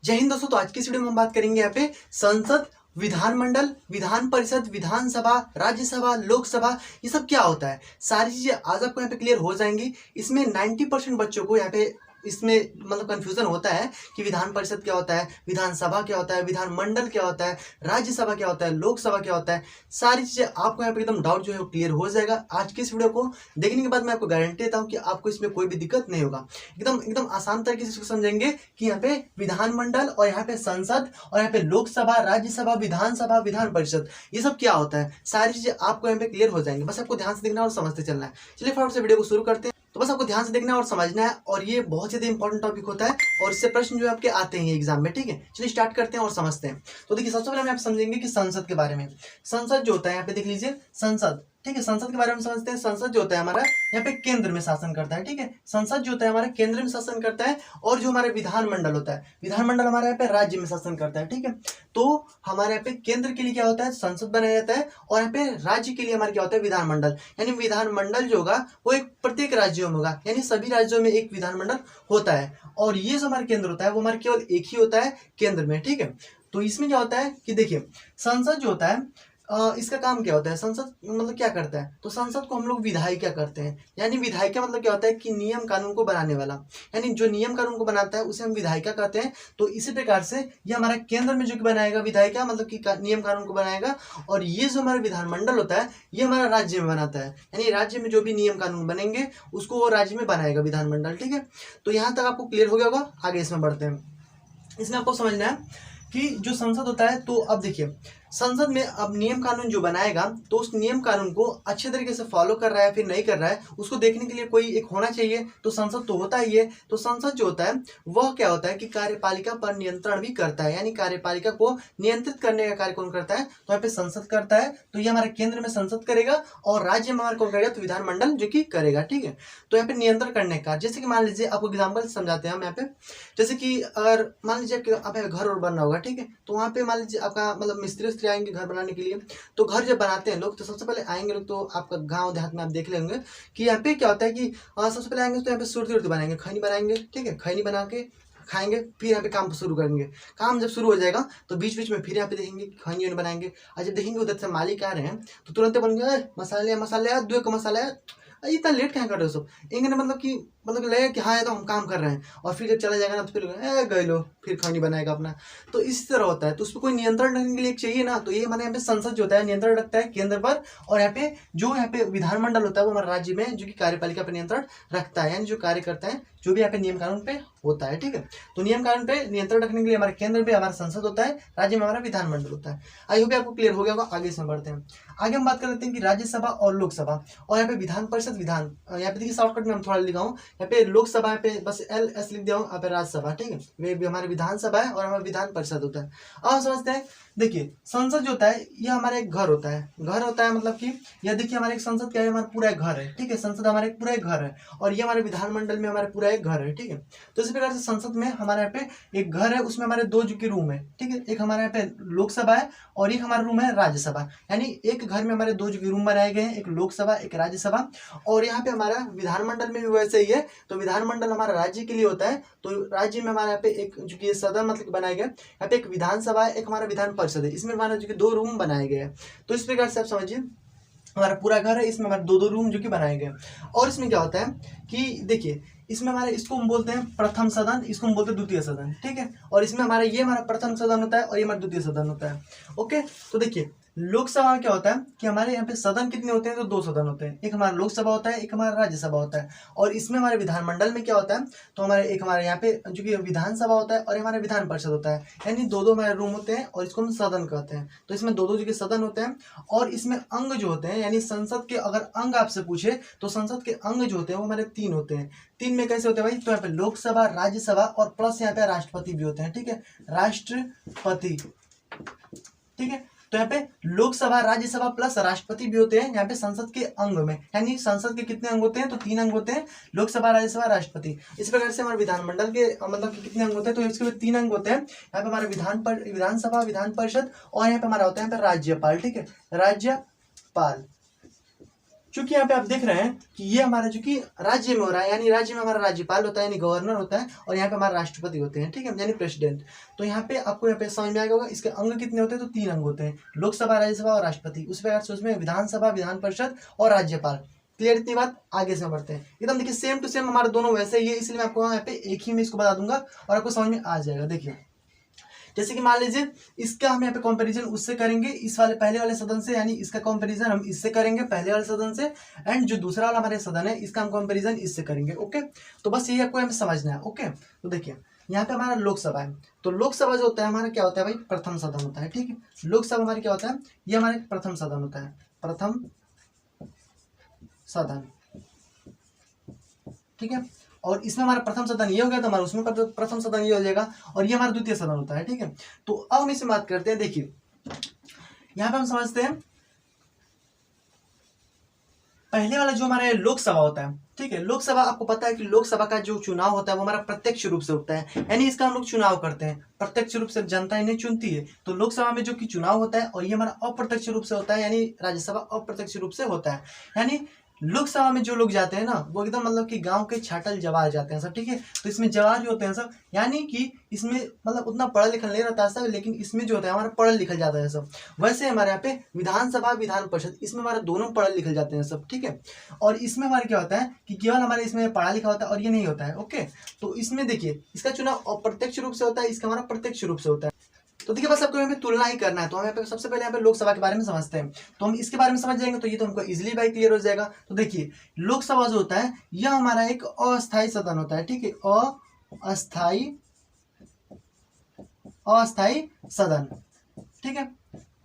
जय हिंद दोस्तों। तो आज की इस वीडियो में हम बात करेंगे यहाँ पे संसद, विधानमंडल, विधान परिषद, विधानसभा, राज्यसभा, लोकसभा, ये सब क्या होता है, सारी चीजें आज आपको यहाँ पे क्लियर हो जाएंगी। इसमें 90% बच्चों को यहाँ पे इसमें मतलब कंफ्यूजन होता है कि विधान परिषद क्या होता है, विधानसभा क्या होता है, विधानमंडल क्या होता है, राज्यसभा क्या होता है, लोकसभा क्या होता है। सारी चीजें आपको यहाँ पे एकदम डाउट जो है वो क्लियर हो जाएगा। आज की इस वीडियो को देखने के बाद मैं आपको गारंटी देता हूँ कि आपको इसमें कोई भी दिक्कत नहीं होगा। एकदम एकदम आसान तरीके से इसको समझेंगे कि यहाँ पे विधानमंडल और यहाँ पे संसद और यहाँ पे लोकसभा, राज्यसभा, विधानसभा, विधान परिषद, ये सब क्या होता है, सारी चीजें आपको यहाँ पे क्लियर हो जाएंगी। बस आपको ध्यान से देखना और समझते चलना है। चलिए फटाफट से वीडियो को शुरू करते हैं। तो बस आपको ध्यान से देखना है और समझना है, और ये बहुत ज़्यादा इंपॉर्टेंट टॉपिक होता है और इससे प्रश्न जो है आपके आते हैं एग्जाम में। ठीक है, चलिए स्टार्ट करते हैं और समझते हैं। तो देखिए, सबसे पहले हम यहाँ पे समझेंगे कि संसद के बारे में। संसद जो होता है, यहाँ पे देख लीजिए संसद। ठीक है, संसद के बारे में समझते हैं। संसद जो होता है हमारा यहाँ पे केंद्र में शासन करता है। ठीक है, संसद जो होता है हमारा केंद्र में शासन करता है, और जो हमारा विधानमंडल होता है, विधानमंडल हमारा यहाँ पे राज्य में शासन करता है। ठीक है, तो हमारे यहाँ पे केंद्र के लिए क्या होता है, संसद बनाया जाता है, और यहाँ पे राज्य के लिए हमारे क्या होता है, विधानमंडल। यानी विधानमंडल जो होगा वो एक प्रत्येक राज्यों में होगा, यानी सभी राज्यों में एक विधानमंडल होता है। और ये जो हमारा केंद्र होता है वो हमारे केवल एक ही होता है केंद्र में। ठीक है, तो इसमें क्या होता है कि देखिए, संसद जो होता है इसका काम क्या होता है, संसद मतलब क्या करता है, तो संसद को हम लोग विधायिका करते हैं। यानी विधायिका मतलब क्या होता है कि नियम कानून को बनाने वाला, यानी जो नियम कानून को बनाता है उसे हम विधायिका कहते हैं। तो इसी प्रकार से ये हमारा केंद्र में जो कि बनाएगा विधायिका, मतलब कि नियम कानून को बनाएगा। और ये जो हमारा विधानमंडल होता है ये हमारा राज्य में बनाता है, यानी राज्य में जो भी नियम कानून बनेंगे उसको वो राज्य में बनाएगा विधानमंडल। ठीक है, तो यहाँ तक आपको क्लियर हो गया होगा। आगे इसमें बढ़ते हैं। इसमें आपको समझना है कि जो संसद होता है, तो अब देखिए संसद में अब नियम कानून जो बनाएगा, तो उस नियम कानून को अच्छे तरीके से फॉलो कर रहा है फिर नहीं कर रहा है, उसको देखने के लिए कोई एक होना चाहिए। तो संसद तो होता ही है। तो संसद जो होता है वह क्या होता है कि कार्यपालिका पर नियंत्रण भी करता है, यानी कार्यपालिका को नियंत्रित करने का कार्य कौन करता है, तो यहाँ पे संसद करता है। तो ये हमारे केंद्र में संसद करेगा और राज्य में हमारा कौन करेगा, तो विधानमंडल जो कि करेगा। ठीक है, तो यहाँ पे नियंत्रण करने का, जैसे कि मान लीजिए आपको एग्जाम्पल समझाते हैं हम यहाँ पे। जैसे कि अगर मान लीजिए आप घर और बनना होगा, ठीक है, तो वहाँ पे मान लीजिए आपका मतलब मिस्त्री आएंगे घर बनाने के लिए। तो घर जब बनाते हैं लोग, तो सबसे पहले आएंगे लोग, तो आपका गांव देहात में आप देख लेंगे कि यहाँ पे क्या होता है कि सबसे पहले आएंगे तो यहाँ पे सुरती उर्ती बनाएंगे, खैनी बनाएंगे। ठीक है, खैनी बना के खाएंगे, फिर यहाँ पे काम शुरू करेंगे। काम जब शुरू हो जाएगा तो बीच बीच में फिर यहाँ पे देखेंगे खैनी बनाएंगे, और जब देखेंगे उधर से मालिक आ रहे हैं तो तुरंत बन गया मसाले मसाले, दो एक मसाला है, इतना लेट क्या कर रहे हो सब, इंग्लिश मतलब लगेगा कि हाँ ये तो हम काम कर रहे हैं। और फिर जब चला जाएगा ना तो फिर गए लो, फिर खैनी बनाएगा अपना। तो इस तरह होता है। तो उस पर कोई नियंत्रण रखने के लिए चाहिए ना, तो ये हमारे यहाँ पे संसद जो होता है नियंत्रण रखता है केंद्र पर। और यहाँ पे जो यहाँ पे विधानमंडल होता है वो हमारे राज्य में जो कि कार्यपालिका पर नियंत्रण रखता है, यानी जो कार्य करता है जो भी यहाँ पे नियम कानून पे होता है। ठीक है, तो नियम कानून पे नियंत्रण रखने के लिए हमारे केंद्र पे हमारा संसद होता है, राज्य में हमारा विधानमंडल होता है। आई होप आपको क्लियर हो गया होगा। आगे इसमें बढ़ते हैं। आगे हम बात कर लेते हैं कि राज्यसभा और लोकसभा, और यहाँ पे विधान परिषद, विधान यहाँ पे देखिए शॉर्टकट में हम थोड़ा लिखा हूँ, यहाँ पे लोकसभा यहाँ पे बस LS लिख दिया हूँ, यहाँ पे राज्यसभा। ठीक है, वे भी हमारे विधानसभा है और हमारा विधान परिषद होता है। अब हम समझते हैं, देखिए संसद जो होता है ये हमारा एक घर होता है। घर होता है मतलब कि यह देखिए हमारे एक संसद क्या है, हमारा पूरा एक घर है। ठीक है, संसद हमारा एक पूरा एक घर है, और ये हमारे विधानमंडल में हमारा पूरा एक घर है। ठीक है, तो इसी प्रकार से संसद में हमारे यहाँ पे एक घर है, उसमें हमारे दो जो कि रूम है। ठीक है, एक हमारे यहाँ पे लोकसभा है और एक हमारा रूम है राज्यसभा, यानी एक घर में हमारे दो जो कि रूम बनाए गए हैं, एक लोकसभा एक राज्यसभा। और यहाँ पे हमारा विधानमंडल में भी वैसे ही है। तो विधानमंडल हमारा राज्य के लिए होता है, तो राज्य में हमारे यहाँ पे एक जो कि सदन मतलब बनाया गया, यहाँ पे एक विधानसभा है, एक हमारा विधान परिषद है, इसमें हमारा जो कि दो रूम बनाए गए हैं। तो इस प्रकार से आप समझिए हमारा पूरा घर है, इसमें हमारे दो दो रूम जो कि बनाए गए। और इसमें क्या होता है कि देखिए इसमें हमारे इसको हम बोलते हैं प्रथम सदन, इसको हम बोलते हैं द्वितीय सदन। ठीक है, और इसमें हमारा ये हमारा प्रथम सदन होता है और ये हमारा द्वितीय सदन होता है। ओके, तो देखिए लोकसभा में क्या होता है कि हमारे यहाँ पे सदन कितने होते हैं, तो दो सदन होते हैं, एक हमारा लोकसभा होता है, एक हमारा राज्यसभा होता है। और इसमें हमारे विधानमंडल में क्या होता है, तो हमारे एक हमारे यहाँ पे जो कि विधानसभा होता है और हमारे विधान परिषद होता है, यानी दो दो हमारे रूम होते हैं और इसको हम सदन कहते हैं। तो इसमें दो दो जो कि सदन होते हैं, और इसमें अंग जो होते हैं, यानी संसद के अगर अंग आपसे पूछे तो संसद के अंग जो होते हैं वो हमारे तीन होते हैं। तीन में कैसे होते हैं भाई, तो यहाँ पे लोकसभा, राज्यसभा और प्लस यहाँ पे राष्ट्रपति भी होते हैं। ठीक है, राष्ट्रपति। ठीक है, तो यहाँ पे लोकसभा, राज्यसभा प्लस राष्ट्रपति भी होते हैं यहाँ पे संसद के अंग में। यानी संसद के कितने अंग होते हैं, तो तीन अंग होते हैं, लोकसभा, राज्यसभा, राष्ट्रपति। इस प्रकार से हमारे विधानमंडल के मतलब कि कितने अंग होते हैं, तो इसके तीन अंग होते हैं। यहाँ पे हमारे विधानसभा, विधान परिषद, और यहाँ पे हमारा होता है यहाँ पे राज्यपाल। ठीक है, राज्यपाल। चूंकि यहाँ पे आप देख रहे हैं कि ये हमारा जो कि राज्य में हो रहा है, यानी राज्य में हमारा राज्यपाल होता है यानी गवर्नर होता है, और यहाँ पे हमारा राष्ट्रपति होते हैं, ठीक है, यानी प्रेसिडेंट। तो यहाँ पे आपको यहाँ पे समझ में आ गया होगा इसके अंग कितने होते हैं, तो 3 अंग होते हैं, लोकसभा, राज्यसभा और राष्ट्रपति। उस प्रकार से उसमें विधानसभा, विधान परिषद और राज्यपाल। क्लियर इतनी बात? आगे से बढ़ते हैं। एकदम देखिए सेम टू सेम हमारे दोनों वैसे ही है, इसलिए मैं आपको यहाँ पे एक ही में इसको बता दूंगा और आपको समझ में आ जाएगा। देखिए जैसे कि मान लीजिए इसका हम यहाँ पे कंपैरिजन उससे करेंगे, इस वाले पहले वाले सदन से, यानी इसका कंपैरिजन हम इससे करेंगे पहले वाले सदन से, एंड जो दूसरा वाला हमारे सदन है इसका हम कंपैरिजन इससे करेंगे। ओके, तो बस यही आपको यहाँ पे समझना है। ओके, तो देखिए यहाँ पे हमारा लोकसभा है, तो लोकसभा जो होता है हमारा क्या होता है भाई, प्रथम सदन होता है, ठीक है। लोकसभा हमारी क्या होता है, ये हमारे प्रथम सदन होता है, प्रथम सदन, ठीक है। और इसमें हमारा प्रथम सदन ये हो गया, तो हमारा उसमें प्रथम सदन ये हो जाएगा, और ये हमारा द्वितीय सदन होता है, ठीक है। तो अब हम इसमें बात करते हैं। देखिए यहाँ पे हम समझते हैं पहले वाला जो हमारा लोकसभा होता है, ठीक है। लोकसभा आपको पता है कि लोकसभा का जो चुनाव होता है वो हमारा प्रत्यक्ष रूप से होता है, यानी इसका हम लोग चुनाव करते हैं, प्रत्यक्ष रूप से जनता इन्हें चुनती है। तो लोकसभा में जो कि चुनाव होता है, और ये हमारा अप्रत्यक्ष रूप से होता है, यानी राज्यसभा अप्रत्यक्ष रूप से होता है। यानी लोकसभा में जो लोग जाते हैं ना, वो एकदम मतलब कि गांव के छाटल जवार जाते हैं सब, ठीक है। तो इसमें जवार जो होते हैं सब, यानी कि इसमें मतलब उतना पढ़ा लिखा नहीं रहता है सब, लेकिन इसमें जो होता है हमारा पढ़ल लिखल जाता है सब। वैसे हमारे यहाँ पे विधानसभा, विधान परिषद, इसमें हमारे दोनों पढ़ल लिखल जाते हैं सब, ठीक है। और इसमें हमारे क्या होता है कि केवल हमारे इसमें पढ़ा लिखा होता है और ये नहीं होता है। ओके, तो इसमें देखिए इसका चुनाव अप्रत्यक्ष रूप से होता है, इसका हमारा प्रत्यक्ष रूप से होता है। तो देखिए बस आपको यहाँ पे तुलना ही करना है। तो हम यहाँ पे सबसे पहले यहाँ पे लोकसभा के बारे में समझते हैं, तो हम इसके बारे में समझ जाएंगे तो ये तो हमको इजीली बाई क्लियर हो जाएगा। तो देखिए लोकसभा जो होता है यह हमारा एक अस्थायी सदन होता है, ठीक है, अस्थायी सदन, ठीक है,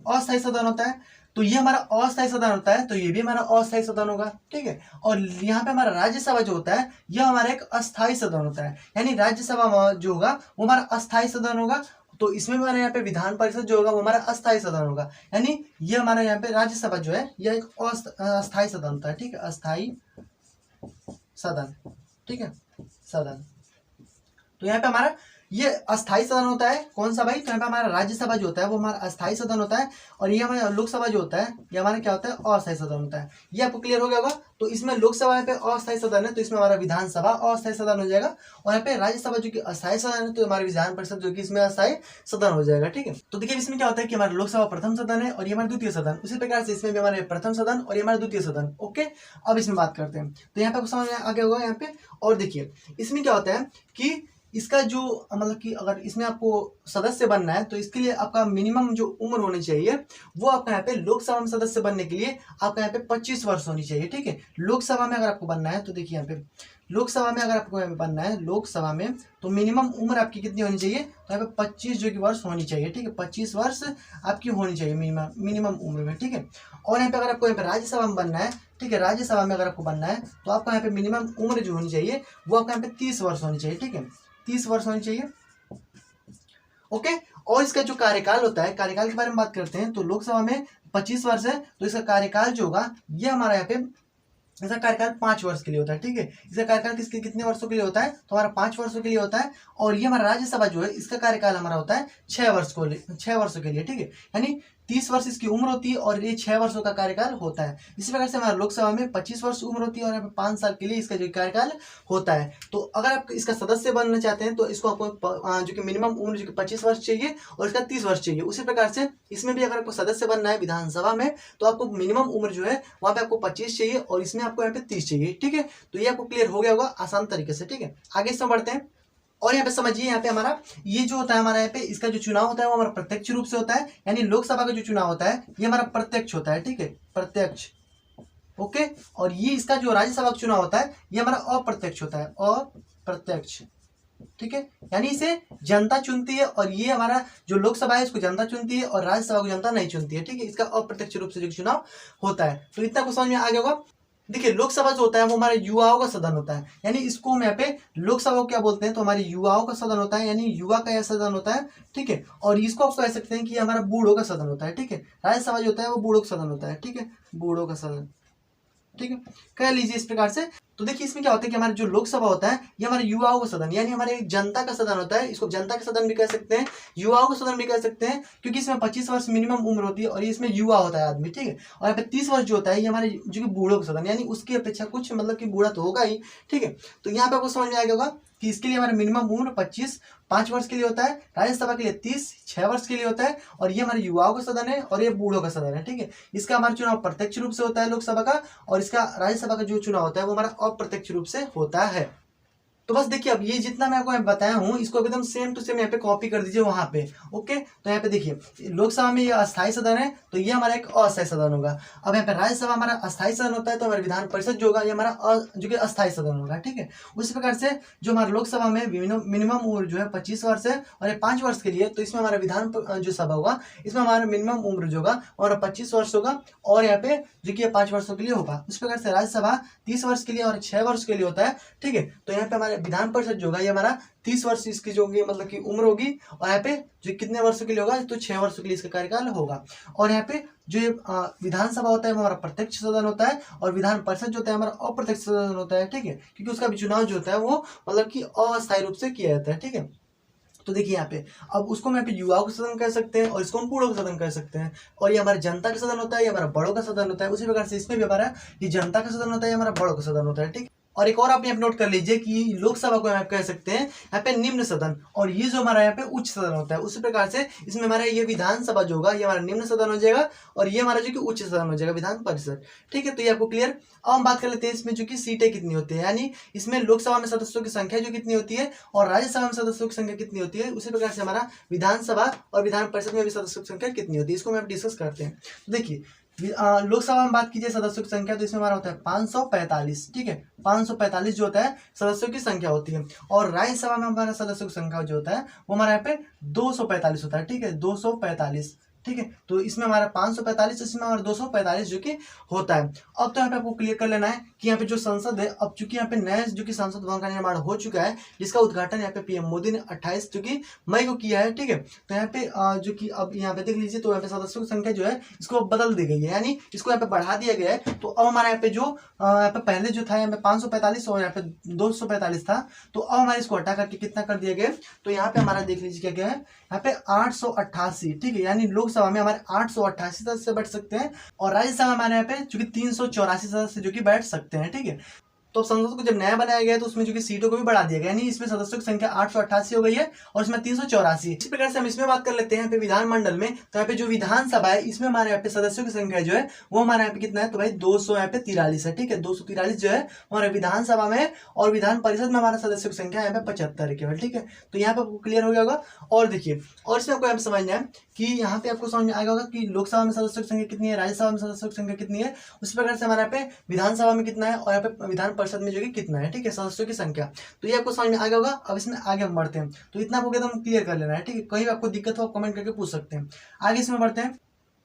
अस्थायी सदन होता है। तो ये हमारा अस्थायी सदन होता है, तो ये भी हमारा अस्थायी सदन होगा, ठीक है। और यहाँ पे हमारा राज्यसभा जो होता है यह हमारा एक अस्थायी सदन होता है, यानी राज्यसभा जो होगा वो हमारा अस्थायी सदन होगा। तो इसमें हमारे यहाँ पे विधान परिषद जो होगा वो हमारा अस्थायी सदन होगा, यानी ये हमारा यहाँ पे राज्यसभा जो है यह एक अस्थायी सदन होता है, ठीक है, अस्थायी सदन, ठीक है, सदन। तो यहाँ पे हमारा ये अस्थायी सदन होता है, कौन सा भाई, तो यहाँ पे हमारा राज्यसभा जो होता है वो हमारा अस्थायी सदन होता है, और ये हमारा लोकसभा जो होता है ये हमारा क्या होता है, अस्थायी सदन होता है। ये आपको क्लियर हो गया होगा। तो इसमें लोकसभा पे अस्थायी सदन है, तो इसमें हमारा विधानसभा अस्थायी सदन हो जाएगा, और यहाँ पे राज्यसभा जो कि अस्थायी सदन है, तो हमारे विधान परिषद जो कि इसमें अस्थायी सदन हो जाएगा, ठीक है। तो देखिए इसमें क्या होता है कि हमारा लोकसभा प्रथम सदन है और ये हमारा द्वितीय सदन, उसी प्रकार से इसमें भी हमारे प्रथम सदन और ये हमारा द्वितीय सदन। ओके, अब इसमें बात करते हैं, तो यहाँ पे आपको समझ में आ गया होगा यहाँ पे। और देखिए इसमें क्या होता है कि इसका जो मतलब कि अगर इसमें आपको सदस्य बनना है तो इसके लिए आपका मिनिमम जो उम्र होनी चाहिए वो आपका यहाँ पे लोकसभा में सदस्य बनने के लिए आपका यहाँ पे 25 वर्ष होनी चाहिए, ठीक है। लोकसभा में अगर आपको बनना है तो देखिए यहाँ पे लोकसभा में अगर आपको यहाँ पे बनना है लोकसभा में, तो मिनिमम उम्र आपकी कितनी होनी चाहिए, तो यहाँ पे 25 जो कि वर्ष होनी चाहिए, ठीक है, 25 वर्ष आपकी होनी चाहिए मिनिमम उम्र में, ठीक है। और यहाँ पे अगर आपको यहाँ पे राज्यसभा में बनना है, ठीक है, राज्यसभा में अगर आपको बनना है तो आपका यहाँ पे मिनिमम उम्र जो होनी चाहिए वो आपका यहाँ पे 30 वर्ष होनी चाहिए, ठीक है, 30 वर्ष होनी चाहिए। ओके, और इसका जो कार्यकाल होता है, कार्यकाल के बारे में बात करते हैं, तो लोकसभा में 25 वर्ष है, तो इसका कार्यकाल जो होगा ये हमारा यहाँ पे इसका कार्यकाल 5 वर्ष के लिए होता है, ठीक है। इसका कार्यकाल कितने वर्षों के लिए होता है, तो हमारा 5 वर्षों के लिए होता है। और ये हमारा राज्यसभा जो है इसका कार्यकाल हमारा होता है 6 वर्षों के लिए, ठीक है, यानी 30 वर्ष इसकी उम्र होती है और ये 6 वर्षों का कार्यकाल होता है। इसी प्रकार से हमारा लोकसभा में 25 वर्ष उम्र होती है और यहाँ पे 5 साल के लिए इसका जो कार्यकाल होता है। तो अगर आप इसका सदस्य बनना चाहते हैं तो इसको आपको जो कि मिनिमम उम्र जो कि 25 वर्ष चाहिए और इसका 30 वर्ष चाहिए। उसी प्रकार से इसमें भी अगर आपको सदस्य बनना है विधानसभा में तो आपको मिनिमम उम्र जो है वहाँ पे आपको 25 चाहिए और इसमें आपको यहाँ पे 30 चाहिए, ठीक है। तो ये आपको क्लियर हो गया होगा आसान तरीके से, ठीक है। आगे इसमें बढ़ते हैं और यहाँ पे समझिए यहाँ पे हमारा ये जो होता है हमारा यहाँ पे इसका जो चुनाव होता है वो हमारा प्रत्यक्ष रूप से होता है, यानी लोकसभा का जो चुनाव होता है ये हमारा प्रत्यक्ष होता है, ठीक है, प्रत्यक्ष। ओके, और ये इसका जो राज्यसभा का चुनाव होता है ये हमारा अप्रत्यक्ष होता है, अप्रत्यक्ष, ठीक है, यानी इसे जनता चुनती है और ये हमारा जो लोकसभा है इसको जनता चुनती है और राज्यसभा को जनता नहीं चुनती है, ठीक है। इसका अप्रत्यक्ष रूप से जो चुनाव होता है, तो इतना कुछ समझ में आ गया होगा। देखिए लोकसभा जो होता है वो हमारे युवाओं का सदन होता है, यानी इसको हम यहाँ पे लोकसभा को क्या बोलते हैं, तो हमारे युवाओं का सदन होता है, यानी युवा का यह सदन होता है, ठीक है। और इसको आप कह सकते हैं कि हमारा बूढ़ों का सदन होता है, ठीक है। राज्यसभा जो होता है वो बूढ़ों का सदन होता है, ठीक है, बूढ़ों का सदन, ठीक है, कह लीजिए इस प्रकार से। तो देखिए इसमें क्या होता है कि हमारे जो लोकसभा होता है ये हमारे युवाओं का सदन यानी हमारे जनता का सदन होता है। इसको जनता का सदन भी कह सकते हैं, युवाओं का सदन भी कह सकते हैं, क्योंकि इसमें 25 वर्ष मिनिमम उम्र होती है और ये इसमें युवा होता है आदमी, ठीक है। और यहाँ पे 30 वर्ष जो होता है ये हमारे जो कि बूढ़ों का सदन यानी उसकी अपेक्षा कुछ मतलब कि बूढ़ा तो होगा ही, ठीक है। तो यहाँ पे आपको समझ में आ गया होगा कि इसके लिए हमारा मिनिमम उम्र 25 5 वर्ष के लिए होता है, राज्यसभा के लिए 30 6 वर्ष के लिए होता है, और ये हमारे युवाओं का सदन है और ये बूढ़ों का सदन है, ठीक है। इसका हमारा चुनाव प्रत्यक्ष रूप से होता है लोकसभा का, और इसका राज्यसभा का जो चुनाव होता है वो हमारा अप्रत्यक्ष रूप से होता है। तो बस देखिए अब ये जितना मैं आपको बताया हूँ इसको एकदम सेम टू सेम यहाँ पे कॉपी कर दीजिए वहां पे। ओके, तो यहाँ पे देखिए लोकसभा में ये अस्थायी सदन है तो ये हमारा एक अस्थायी सदन होगा। अब यहाँ पे राज्यसभा हमारा अस्थायी सदन होता है तो हमारा विधान परिषद जो होगा ये हमारा जो कि अस्थायी सदन होगा, ठीक है। उसी प्रकार से जो हमारा लोकसभा में मिनिमम उम्र जो है 25 वर्ष है और ये 5 वर्ष के लिए, तो इसमें हमारा विधान जो सभा होगा इसमें हमारा मिनिमम उम्र जो होगा और 25 वर्ष होगा और यहाँ पे जो कि 5 वर्षों के लिए होगा। उस प्रकार से राज्यसभा 30 वर्ष के लिए और 6 वर्ष के लिए होता है, ठीक है। तो यहाँ पे हमारे विधान परिषद जो होगा ये हमारा 30 वर्ष इसकी जो होगी मतलब कि उम्र होगी, और यहाँ पे जो कितने वर्षों के लिए होगा तो 6 वर्षों के लिए इसका कार्यकाल होगा। और यहाँ पे जो ये विधानसभा होता है वो हमारा प्रत्यक्ष सदन होता है और विधान परिषद जो होता है हमारा अप्रत्यक्ष सदन होता है, ठीक है, क्योंकि उसका भी चुनाव जो होता है वो मतलब कि अस्थायी रूप से किया जाता है, ठीक है। तो देखिए यहाँ पे अब उसको हम यहाँ पे युवाओं का सदन कह सकते हैं और इसको हम बूढ़ों का सदन कह सकते हैं, और ये हमारे जनता का सदन होता है, ये हमारा बड़ों का सदन होता है। उसी प्रकार से इसमें भी हमारा ये जनता का सदन होता है, ये हमारा बड़ों का सदन होता है, ठीक है। और एक और आप यहाँ पे नोट कर लीजिए कि लोकसभा को आप कह सकते हैं यहाँ पे निम्न सदन, और ये जो हमारा यहाँ पे उच्च सदन होता है। उसी प्रकार से इसमें हमारा ये विधानसभा जो होगा ये हमारा निम्न सदन हो जाएगा और ये हमारा जो कि उच्च सदन हो जाएगा विधान परिषद, ठीक है। तो ये आपको क्लियर। अब हम बात कर लेते हैं इसमें जो कि सीटें कितनी होती है, यानी इसमें लोकसभा में सदस्यों की संख्या जो कितनी होती है और राज्यसभा में सदस्यों की संख्या कितनी होती है। उसी प्रकार से हमारा विधानसभा और विधान परिषद में भी सदस्यों की संख्या कितनी होती है, इसको हम डिस्कस करते हैं। तो देखिए लोकसभा में बात कीजिए सदस्यों की संख्या, तो इसमें हमारा होता है 545, ठीक है। 545 जो होता है सदस्यों की संख्या होती है, और राज्यसभा में हमारा सदस्यों की संख्या जो होता है वो हमारे यहाँ पे 245 होता है, ठीक है, 245, ठीक है। तो इसमें हमारा 545, इसमें हमारा 245 जो कि होता है। अब तो यहाँ पे आपको क्लियर कर लेना है कि यहाँ पे जो संसद है, अब चूंकि यहाँ पे नया जो कि संसद भवन का निर्माण हो चुका है जिसका उद्घाटन यहाँ पे पीएम मोदी ने 28 जो कि मई को किया है, ठीक है। तो यहाँ पे जो कि अब यहाँ पे देख लीजिए तो यहाँ पे सदस्यों की संख्या जो है इसको बदल दी गई है, यानी इसको यहाँ पे बढ़ा दिया गया है। तो अब हमारे यहाँ पे जो यहाँ पे पहले जो था यहाँ पे 545 और यहाँ पे 245 था, तो अब हमारे इसको हटा करके कितना कर दिया गया, तो यहाँ पे हमारा देख लीजिए क्या क्या है, यहाँ पे 888, ठीक है, यानी लोकसभा में हमारे 888 सदस्य बैठ सकते हैं और राज्यसभा में हमारे यहाँ पे जो कि 384 सदस्य जो कि बैठ सकते हैं, ठीक है। तो संसद को जब नया बनाया गया तो उसमें जो कि सीटों को भी बढ़ा दिया गया, यानी इसमें सदस्यों की संख्या 888 हो गई है और इसमें 384। इसी प्रकार से हम इसमें बात कर लेते हैं यहाँ पे विधानमंडल में, तो यहाँ पे जो विधानसभा है इसमें हमारे यहाँ पे सदस्यों की संख्या जो है वो हमारे यहाँ पे कितना है, तो भाई 200 यहाँ पे 43 है, ठीक है। 243 जो है हमारे विधानसभा में, और विधान परिषद में हमारा सदस्यों की संख्या यहाँ पे 75 है केवल, ठीक है। तो यहाँ पे आपको क्लियर हो गया होगा। और देखिए और इसमें आपको यहाँ पे समझना है कि यहाँ पे आपको समझ में आएगा होगा कि लोकसभा में सदस्यों की संख्या कितनी है, राज्यसभा में सदस्यों की संख्या कितनी है, उसी प्रकार से हमारे यहाँ पे विधानसभा में कितना है और यहाँ पे विधान परिषद में जो कि कितना है, ठीक है, सदस्यों की संख्या। तो ये आपको समझ में आ गया होगा। अब इसमें आगे हम बढ़ते हैं, तो इतना आपको एकदम क्लियर कर लेना है, ठीक है। कहीं भी आपको दिक्कत हो आप कमेंट करके पूछ सकते हैं। आगे इसमें बढ़ते हैं।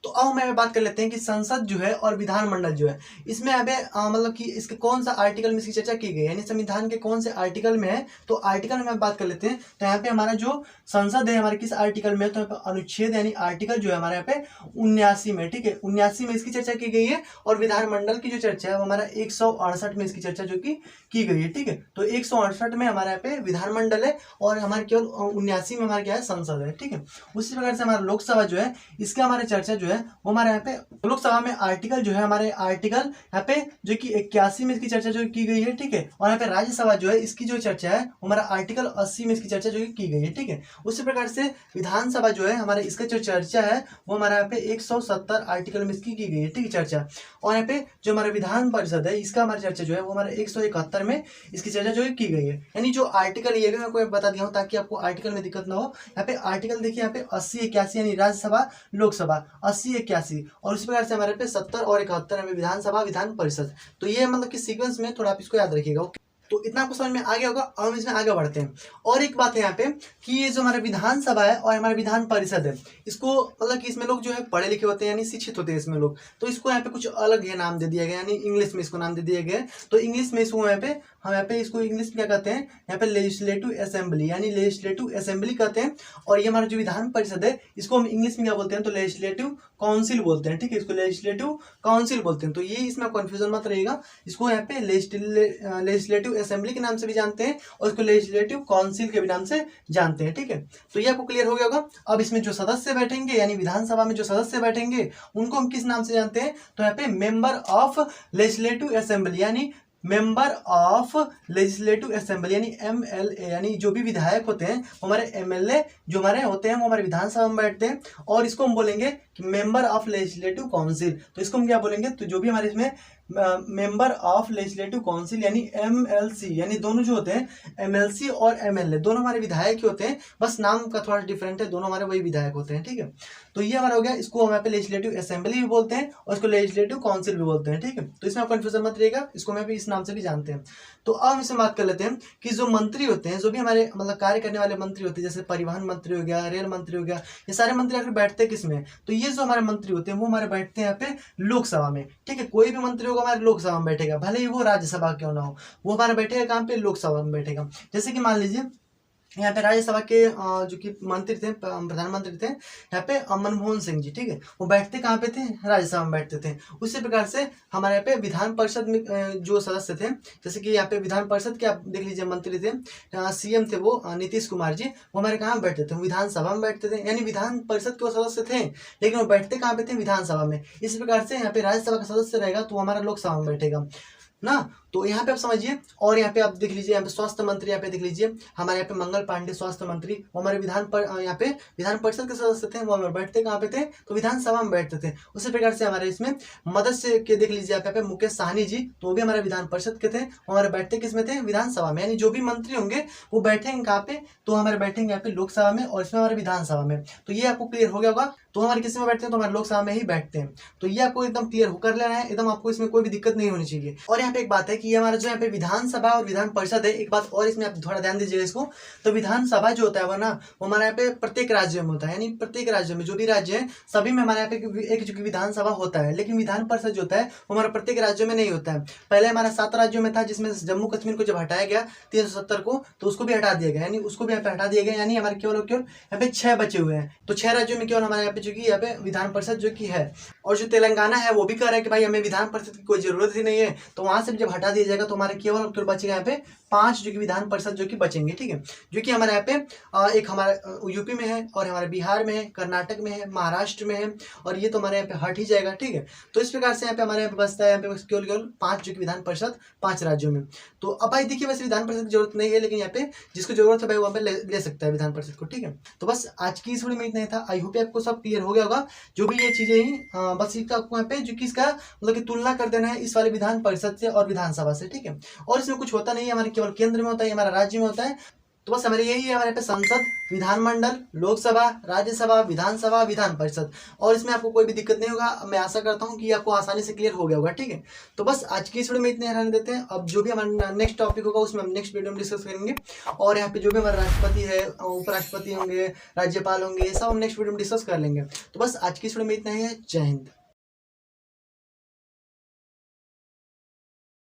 तो अब हम बात कर लेते हैं कि संसद जो है और विधानमंडल जो है इसमें मतलब कि इसके कौन सा आर्टिकल में इसकी चर्चा की गई, यानी संविधान के कौन से आर्टिकल में है। तो आर्टिकल में बात कर लेते हैं। तो यहाँ पे हमारा जो संसद है हमारे किस आर्टिकल में है, तो यहाँ पे अनुच्छेद यानी आर्टिकल जो है हमारे यहाँ पे 79 में, ठीक है, 79 में इसकी चर्चा की गई है। और विधानमंडल की जो चर्चा है वो हमारा 168 में इसकी चर्चा जो की गई है, ठीक है। तो 168 में हमारे यहाँ पे विधानमंडल है और हमारे केवल 79 में हमारा क्या है, संसद है, ठीक है। उसी प्रकार से हमारा लोकसभा जो है इसका हमारी चर्चा जो है वो हमारे यहाँ पे लोकसभा में आर्टिकल जो है हमारे आर्टिकल यहाँ पे जो कि 81 में इसकी चर्चा जो की गई है, ठीक है। और यहाँ पे राज्यसभा जो है इसकी जो चर्चा है वो हमारा आर्टिकल 80 में इसकी चर्चा जो की गई है, ठीक है। उसी प्रकार से विधानसभा जो है हमारे इसका जो चर्चा है वो हमारे यहाँ पे 170 आर्टिकल में इसकी की गई है, ठीक है, चर्चा। और यहाँ पे जो हमारा विधान परिषद है इसका हमारी चर्चा जो है वो हमारे 171 में इसकी चर्चा जो की गई है। यानी जो आर्टिकल ये भी मैं आपको बता दिया हूँ ताकि आपको आर्टिकल में दिक्कत ना हो। यहाँ पे आर्टिकल देखिए यहाँ पे 80 81 यानी राज्यसभा लोकसभा 80 81, और उसी प्रकार से हमारे पे 70 और 71 में विधानसभा विधान परिषद। तो ये मतलब कि सीक्वेंस में थोड़ा आप इसको याद रखिएगा, ओके। तो इतना आपको समझ में आ गया होगा। अब हम इसमें आगे बढ़ते हैं। और एक बात है यहाँ पे कि ये जो हमारा विधानसभा है और हमारा विधान परिषद है इसको मतलब कि इसमें लोग जो है पढ़े लिखे होते हैं यानी शिक्षित होते हैं इसमें लोग, तो इसको यहाँ पे कुछ अलग है नाम दे दिया गया, यानी इंग्लिश में इसको नाम दे दिया गया है। तो इंग्लिश में इसको यहाँ पे हम यहाँ पे इसको इंग्लिश में क्या कहते हैं, यहाँ पे लेजिस्लेटिव असेंबली यानी लेजिस्लेटिव असेंबली कहते हैं। और ये हमारा जो विधान परिषद है इसको हम इंग्लिश में क्या बोलते हैं, तो लेजिस्लेटिव काउंसिल बोलते हैं, ठीक है, इसको लेजिस्लेटिव काउंसिल बोलते हैं। तो ये इसमें कंफ्यूजन मत रहेगा, इसको यहाँ पे लेजिस्लेटिव असेंबली के नाम से भी जानते हैं और इसको लेजिस्लेटिव काउंसिल के भी नाम से जानते हैं, ठीक है। तो ये आपको क्लियर हो गया होगा। अब इसमें जो सदस्य बैठेंगे यानी विधानसभा में जो सदस्य बैठेंगे उनको हम किस नाम से जानते हैं, तो यहाँ पे मेंबर ऑफ लेजिस्लेटिव असेंबली यानी मेंबर ऑफ लेजिस्लेटिव असेंबली यानी MLA, यानी जो भी विधायक होते हैं हमारे MLA जो हमारे होते हैं वो हमारे विधानसभा में बैठते हैं। और इसको हम बोलेंगे कि मेंबर ऑफ लेजिस्लेटिव काउंसिल, तो इसको हम क्या बोलेंगे, तो जो भी हमारे इसमें मेंबर ऑफ लेजिस्लेटिव काउंसिल यानी MLC, यानी दोनों जो होते हैं MLC और MLA दोनों हमारे विधायक ही होते हैं, बस नाम का थोड़ा डिफरेंट है, दोनों हमारे वही विधायक होते हैं, ठीक है। तो ये हमारा हो गया, इसको हम यहाँ पे लेजिस्लेटिव असेंबली भी बोलते हैं और इसको लेजिस्लेटिव काउंसिल भी बोलते हैं, ठीक है। तो इसमें कंफ्यूजन मत रहेगा, इसको हम इस नाम से भी जानते हैं। तो अब हम इसमें बात कर लेते हैं कि जो मंत्री होते हैं, जो भी हमारे मतलब कार्य करने वाले मंत्री होते हैं, जैसे परिवहन मंत्री हो गया, रेल मंत्री हो गया, ये सारे मंत्री आखिर बैठते हैं किसमें, तो ये जो हमारे मंत्री होते हैं वो हमारे बैठते हैं यहाँ पे लोकसभा में, ठीक है। कोई भी मंत्री होगा हमारे लोकसभा में बैठेगा, भले ही वो राज्यसभा क्यों ना हो, वो हमारा बैठेगा कहाँ पे, लोकसभा में बैठेगा। जैसे कि मान लीजिए यहाँ पे राज्यसभा के जो कि मंत्री थे, प्रधानमंत्री थे यहाँ पे मनमोहन सिंह जी, ठीक है, वो बैठते कहाँ पे थे, राज्यसभा में बैठते थे। उसी प्रकार से हमारे यहाँ पे विधान परिषद में जो सदस्य थे, जैसे कि यहाँ पे विधान परिषद के आप देख लीजिए मंत्री थे, CM थे वो नीतीश कुमार जी, वो हमारे कहाँ बैठते थे, विधानसभा में बैठते थे। यानी विधान परिषद के वो सदस्य थे लेकिन वो बैठते कहाँ पे थे, विधानसभा में। इस प्रकार से यहाँ पे राज्यसभा का सदस्य रहेगा तो हमारा लोकसभा में बैठेगा ना। तो यहाँ पे आप समझिए। और यहाँ पे आप देख लीजिए, यहाँ पे स्वास्थ्य मंत्री, यहाँ पे देख लीजिए हमारे यहाँ पे मंगल पांडे स्वास्थ्य मंत्री, वो हमारे यहाँ पे विधान परिषद के सदस्य थे, वो हमारे बैठते कहाँ पे थे, तो विधानसभा में बैठते थे। उसी प्रकार से हमारे इसमें मदस्य के देख लीजिए यहाँ पे मुकेश साहनी जी, तो वो भी हमारे विधान परिषद के थे, वो हमारे बैठते किस में थे, विधानसभा में। यानी जो भी मंत्री होंगे वो बैठेंगे कहाँ पे, तो हमारे बैठेंगे यहाँ पे लोकसभा में और इसमें हमारे विधानसभा में। तो ये आपको क्लियर हो गया होगा। तो हमारे किस में बैठते हैं, तो हमारे लोकसभा में ही बैठते हैं। तो ये आपको एकदम क्लियर कर लेना है, एकदम आपको इसमें कोई भी दिक्कत नहीं होनी चाहिए। और यहाँ पे एक बात है कि ये हमारा जो यहाँ पे विधानसभा और विधान परिषद है, एक बात और इसमें आप थोड़ा ध्यान दीजिएगा इसको। तो विधानसभा जो होता है वो ना, वो हमारे यहाँ पे प्रत्येक राज्य में होता है, यानी प्रत्येक राज्य में जो भी राज्य है सभी में हमारे यहाँ पे एक जो विधानसभा होता है। लेकिन विधान परिषद जो होता है वो हमारा प्रत्येक राज्यों में नहीं होता है। पहले हमारा 7 राज्यों में था, जिसमें जम्मू कश्मीर को जब हटाया गया 370 को, तो उसको भी हटा दिया गया, यानी उसको भी यहाँ पे हटा दिया गया। यानी हमारे केवल यहाँ पे 6 बचे हुए हैं। तो 6 राज्यों में केवल हमारे यहाँ पे जो कि यहाँ पे विधान परिषद जो कि है। और जो तेलंगाना है वो भी कह रहा है कि भाई हमें विधान परिषद की कोई जरूरत ही नहीं है, तो वहां से जब हटा दिया जाएगा तो हमारे केवल बचेगा यहाँ पे 5 जो कि विधान परिषद जो कि बचेंगे, ठीक है। जो कि हमारे यहाँ पे एक हमारा यूपी में है और हमारे बिहार में है, कर्नाटक में है, महाराष्ट्र में है, और ये तो हमारे यहाँ पे हट ही जाएगा, ठीक है। तो इस प्रकार से यहाँ पे हमारे यहाँ पे बचता है यहाँ पे केवल 5 जो कि विधान परिषद 5 राज्यों में। तो अब भाई देखिए, वैसे विधान परिषद की जरूरत नहीं है, लेकिन यहाँ पे जिसको जरूरत है भाई वहाँ पे ले सकता है विधान परिषद को, ठीक है। तो बस आज की इस वीडियो में इतना ही था। आई होप आपको सब क्लियर हो गया होगा। जो भी ये चीजें ही बस इसका आपको यहाँ पे जो कि इसका मतलब कि तुलना कर देना है इस वाले विधान परिषद से और विधानसभा से, ठीक है। और इसमें कुछ होता नहीं है, हमारे केवल केंद्र में होता है, हमारा राज्य में होता है। तो बस हमारे यही है, हमारे पे संसद, विधानमंडल, लोकसभा, राज्यसभा, विधानसभा, विधान परिषद। और इसमें आपको कोई भी दिक्कत नहीं होगा। मैं आशा करता हूँ कि आपको आसानी से क्लियर हो गया होगा, ठीक है। तो बस आज की इस वीडियो में इतने रहने देते हैं। अब जो भी हमारा नेक्स्ट टॉपिक होगा उसमें हम नेक्स्ट वीडियो में डिस्कस करेंगे। और यहाँ पे जो भी हमारे राष्ट्रपति है, उपराष्ट्रपति होंगे, राज्यपाल होंगे, ये सब हम नेक्स्ट वीडियो में डिस्कस कर लेंगे। तो बस आज की इस वीडियो में इतना ही है। जय हिंद।